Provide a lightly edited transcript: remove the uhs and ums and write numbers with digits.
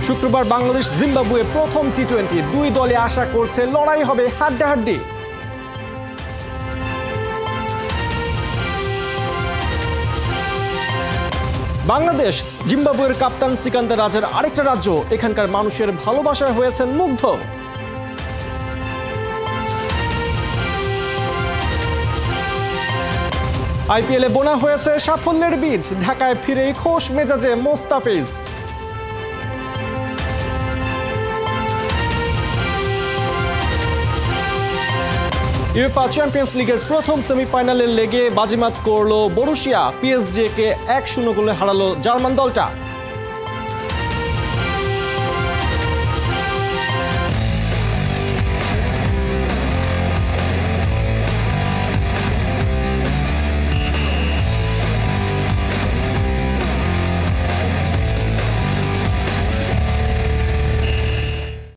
শুক্রবার বাংলাদেশ জিম্বাবুয়ে প্রথম টি-20 দুই দলে আশা করছে লড়াই হবে হাড্ডাহাড্ডি। বাংলাদেশ জিম্বাবুয়ের কাপ্তান সিকান্দার রাজার আরেকটা রাজ্য, এখানকার মানুষের ভালোবাসায় হয়েছেন মুগ্ধ। আইপিএলে বোনা হয়েছে সাফল্যের বীজ, ঢাকায় ফিরেই খোশ মেজাজে মোস্তাফিজ। ইউএফা চ্যাম্পিয়ন্স লিগের প্রথম সেমিফাইনালের লেগে বাজিমাত করল বরুশিয়া, পিএসজি কে 1-0 গোলে হারালো জার্মান দলটা।